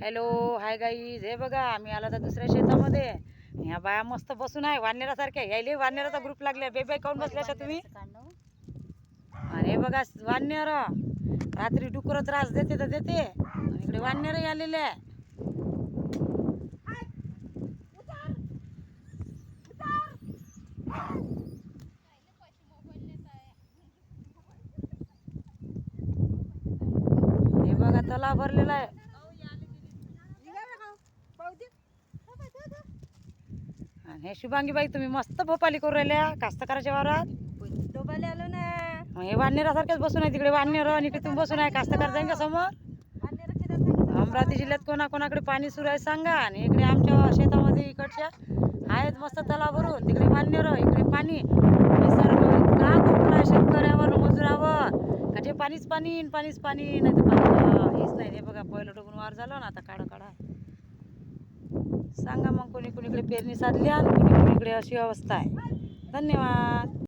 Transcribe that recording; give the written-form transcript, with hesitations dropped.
Hello hi guys, हे बघा आम्ही आला तर दुसऱ्या शेतामध्ये. ह्या बाया मस्त बसून आहे वाननेरासारख्या. यायले वाननेराचा ग्रुप लागले. बेबे काऊन बसल्याशा तुम्ही? अरे बघा वाननेर रात्री डुकर त्रास देते तर देते, आणि इकडे वाननेर आलेले आहे. हे बघा तलाव भरलेला आहे. हे शुभांगीबाई तुम्ही मस्त भोपाली करू राहिल्या कास्तकाराच्या वावरात. आलो ना. हे वाननेरासारखेच बसून आहे तिकडे वाननेर, आणि इकडे तुम्ही बसून आहे. कास्तकार जाईन का समोर? अमरावती जिल्ह्यात कोणाकोणाकडे पाणी सुरू आहे सांगा. आणि इकडे आमच्या शेतामध्ये इकडच्या आहेत मस्त तलाव भरून. तिकडे वाननेर, इकडे पाणी. निसर्ग इतका कोकण आहे शेतकऱ्यावर मजुरावर का जे पाणीच पाणी पाणीच पाणी, नाही तर पाणी हेच नाही. हे बघा पहिलं डोबून वार झालं ना, आता काढा काढा सांगा मग. कोणी कोणीकडे पेरणी साधली आणि कोणी कोणीकडे अशी अवस्था आहे. धन्यवाद.